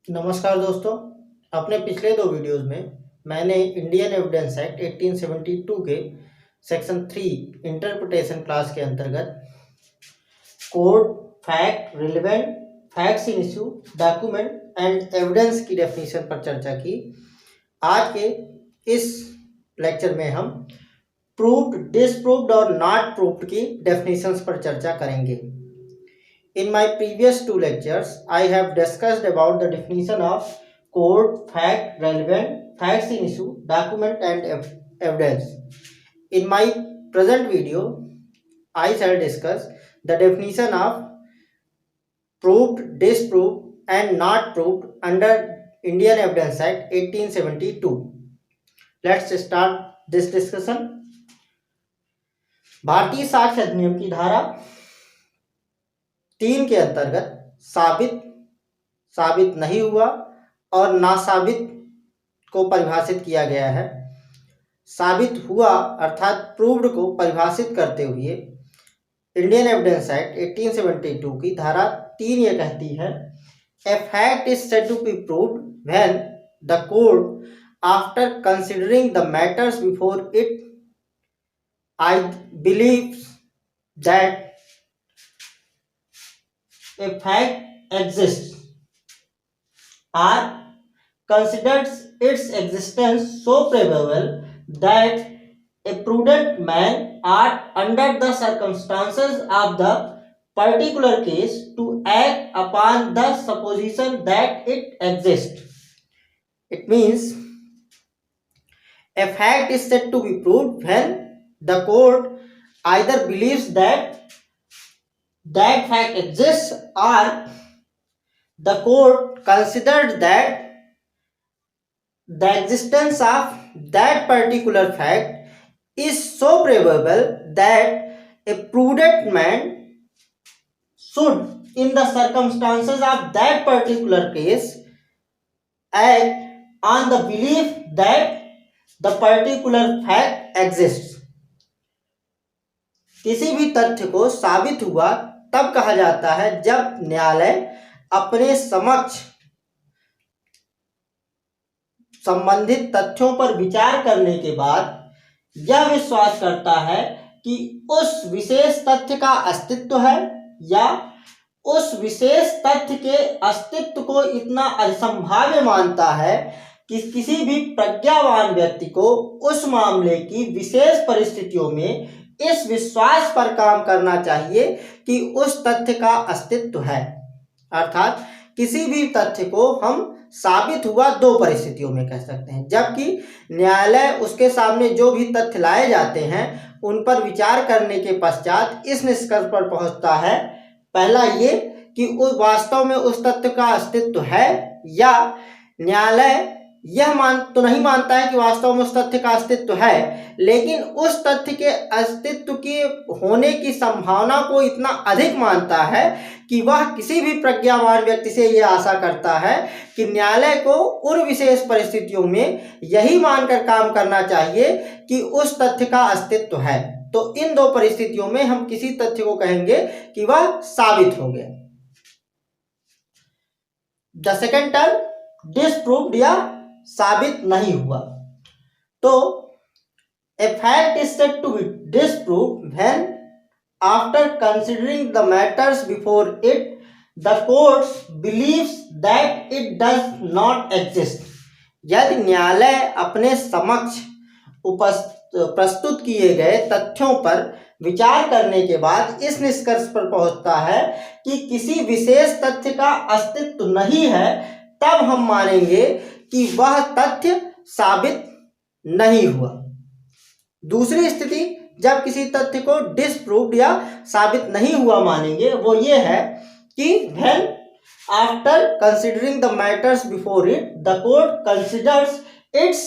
नमस्कार दोस्तों। अपने पिछले दो वीडियोस में मैंने इंडियन एविडेंस एक्ट 1872 के सेक्शन 3 इंटरप्रिटेशन क्लास के अंतर्गत code, fact, relevant, facts in issue, document and evidence की डेफिनेशन पर चर्चा की। आज के इस लेक्चर में हम प्रूव्ड, डिसप्रूव्ड और नॉट प्रूव्ड की डेफिनेशंस पर चर्चा करेंगे। In my previous two lectures, I have discussed about the definition of code, fact, relevant, facts in issue, document and evidence. In my present video, I shall discuss the definition of proved, disproved and not proved under Indian Evidence Act 1872. Let's start this discussion. भारतीय साक्ष्य अधिनियम की धारा 3 के अंतर्गत साबित, साबित नहीं हुआ और नासाबित को परिभाषित किया गया है। साबित हुआ अर्थात प्रूव्ड को परिभाषित करते हुए इंडियन एविडेंस एक्ट 1872 की धारा 3 ये कहती है, a fact is said to be proved when the court after considering the matters before it I believes that a fact exists or considers its existence so probable that a prudent man ought under the circumstances of the particular case to act upon the supposition that it exists. It means a fact is said to be proved when the court either believes that fact exists or the court considered that the existence of that particular fact is so probable that a prudent man should, in the circumstances of that particular case, act on the belief that the particular fact exists. किसी भी तथ्य को साबित हुआ तब कहा जाता है जब न्यायालय अपने समक्ष संबंधित तथ्यों पर विचार करने के बाद यह विश्वास करता है कि उस विशेष तथ्य का अस्तित्व है या उस विशेष तथ्य के अस्तित्व को इतना असंभाव्य मानता है कि किसी भी प्रज्ञावान व्यक्ति को उस मामले की विशेष परिस्थितियों में इस विश्वास पर काम करना चाहिए कि उस तथ्य का अस्तित्व है। अर्थात किसी भी तथ्य को हम साबित हुआ दो परिस्थितियों में कह सकते हैं, जबकि न्यायालय उसके सामने जो भी तथ्य लाए जाते हैं उन पर विचार करने के पश्चात इस निष्कर्ष पर पहुंचता है, पहला ये कि उस वास्तव में उस तथ्य का अस्तित्व है, या न्यायालय यह तो नहीं मानता है कि वास्तव में उस तथ्य का अस्तित्व है, लेकिन उस तथ्य के अस्तित्व के होने की संभावना को इतना अधिक मानता है कि वह किसी भी प्रज्ञावान व्यक्ति से यह आशा करता है कि न्यायालय को उन विशेष परिस्थितियों में यही मानकर काम करना चाहिए कि उस तथ्य का अस्तित्व है। तो इन दो परिस्थितियों में हम किसी तथ्य को कहेंगे कि वह साबित हो गया। द सेकेंड टर्म डिसप्रूव्ड या साबित नहीं हुआ। तो a fact is said to be disproved when after considering the matters before it the court believes that it does not exist। यदि न्यायालय अपने समक्ष प्रस्तुत किए गए तथ्यों पर विचार करने के बाद इस निष्कर्ष पर पहुंचता है कि किसी विशेष तथ्य का अस्तित्व नहीं है, तब हम मानेंगे कि वह तथ्य साबित नहीं हुआ। दूसरी स्थिति जब किसी तथ्य को डिसप्रूव्ड या साबित नहीं हुआ मानेंगे वो ये है कि when after considering the matters before it the court considers its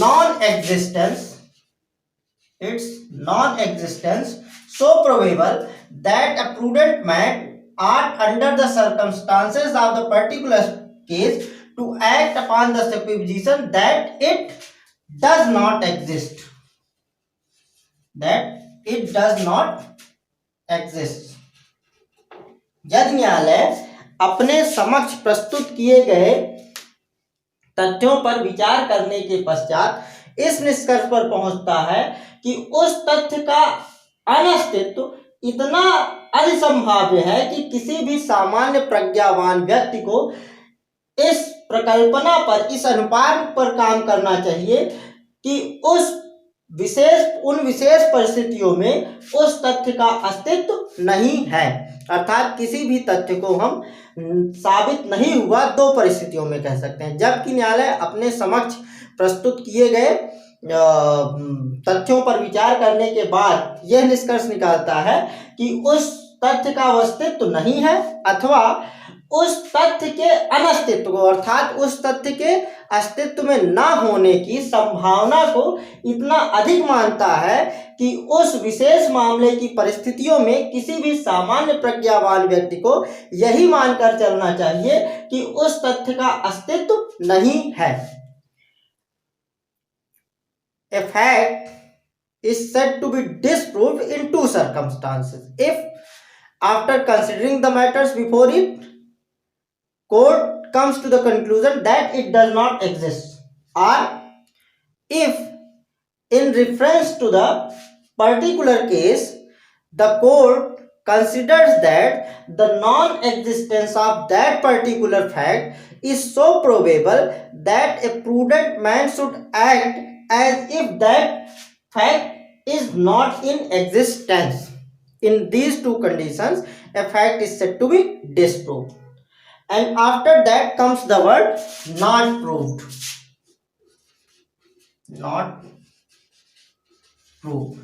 non-existence so probable that a prudent man ought under the circumstances of the particular case to act upon the supposition that it does not exist, यदि न्यायालय अपने समक्ष प्रस्तुत किए गए तथ्यों पर विचार करने के पश्चात इस निष्कर्ष पर पहुंचता है कि उस तथ्य का अनस्तित्व इतना असंभाव्य है कि किसी भी सामान्य प्रज्ञावान व्यक्ति को इस प्रकल्पना पर, इस अनुमान पर काम करना चाहिए कि उन विशेष परिस्थितियों में उस तथ्य का अस्तित्व नहीं है। अर्थात किसी भी तथ्य को हम साबित नहीं हुआ दो परिस्थितियों में कह सकते हैं। जबकि न्यायालय अपने समक्ष प्रस्तुत किए गए तथ्यों पर विचार करने के बाद यह निष्कर्ष निकालता है कि उस तथ्य का अस्तित्व नहीं है, अथवा उस तथ्य के अनस्तित्व को, अर्थात उस तथ्य के अस्तित्व में न होने की संभावना को इतना अधिक मानता है कि उस विशेष मामले की परिस्थितियों में किसी भी सामान्य प्रज्ञावान व्यक्ति को यही मानकर चलना चाहिए कि उस तथ्य का अस्तित्व नहीं है। A fact is said to be disproved in two circumstances. If, after considering the matters before it, court comes to the conclusion that it does not exist, or if, in reference to the particular case, the court considers that the non-existence of that particular fact is so probable that a prudent man should act as if that fact is not in existence. In these two conditions, a fact is said to be disproved. And after that comes the word not proved. Not proved.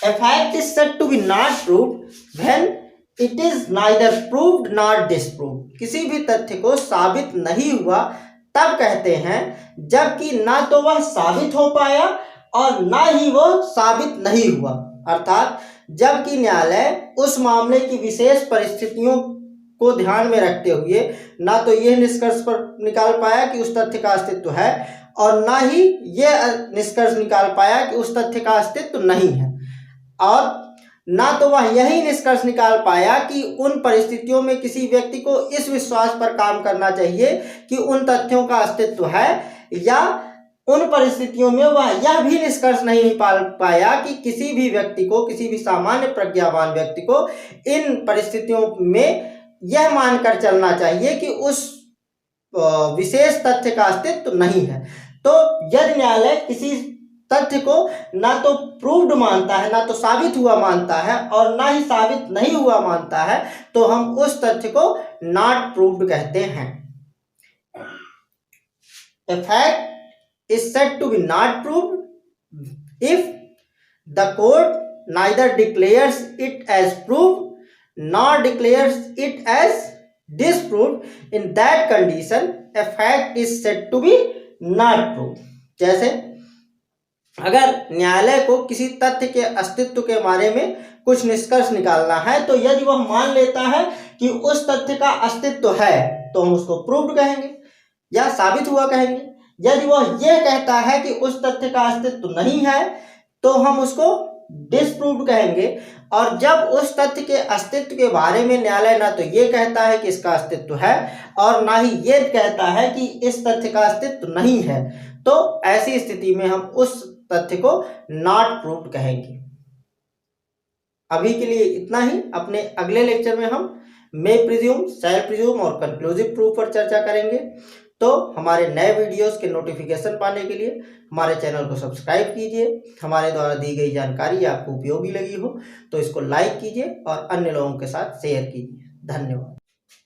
A fact is said to be not proved when it is neither proved nor disproved. किसी भी तथ्य को साबित नहीं हुआ तब कहते हैं जबकि ना तो वह साबित हो पाया और ना ही वो साबित नहीं हुआ। अर्थात जबकि न्यायालय उस मामले की विशेष परिस्थितियों को ध्यान में रखते हुए ना तो यह निष्कर्ष पर निकाल पाया कि उस तथ्य का अस्तित्व है और ना ही यह निष्कर्ष निकाल पाया कि उस तथ्य का अस्तित्व नहीं है, और ना तो वह यही निष्कर्ष निकाल पाया कि उन परिस्थितियों में किसी व्यक्ति को इस विश्वास पर काम करना चाहिए कि उन तथ्यों का अस्तित्व है, या उन परिस्थितियों में वह यह भी निष्कर्ष नहीं निकाल पाया कि किसी भी व्यक्ति को, किसी भी सामान्य प्रज्ञावान व्यक्ति को इन परिस्थितियों में यह मानकर चलना चाहिए कि उस विशेष तथ्य का अस्तित्व नहीं है। तो यदि न्यायालय किसी तथ्य को ना तो प्रूव्ड मानता है, ना तो साबित हुआ मानता है, और ना ही साबित नहीं हुआ मानता है, तो हम उस तथ्य को नॉट प्रूव्ड कहते हैं। A fact is said to be not proved if the court neither declares it as proved nor declares it as disproved. In that condition, a fact is said to be not proved. जैसे अगर न्यायालय को किसी तथ्य के अस्तित्व के बारे में कुछ निष्कर्ष निकालना है, तो यदि वह मान लेता है कि उस तथ्य का अस्तित्व है तो हम उसको प्रूव्ड कहेंगे या साबित हुआ कहेंगे। यदि वह यह कहता है कि उस तथ्य का अस्तित्व नहीं है तो हम उसको डिसप्रूव्ड कहेंगे। और जब उस तथ्य के अस्तित्व के बारे में न्यायालय ना तो ये कहता है कि इसका अस्तित्व है और ना ही ये कहता है कि इस तथ्य का अस्तित्व नहीं है, तो ऐसी स्थिति में हम उस तथ्य को नॉट प्रूव्ड कहेंगे। अभी के लिए इतना ही। अपने अगले लेक्चर में हम मे प्रिज्यूम, शैल प्रिज्यूम और कंक्लूसिव प्रूफ पर चर्चा करेंगे। तो हमारे नए वीडियोस के नोटिफिकेशन पाने के लिए हमारे चैनल को सब्सक्राइब कीजिए। हमारे द्वारा दी गई जानकारी आपको उपयोगी लगी हो तो इसको लाइक कीजिए और अन्य लोगों के साथ शेयर कीजिए। धन्यवाद।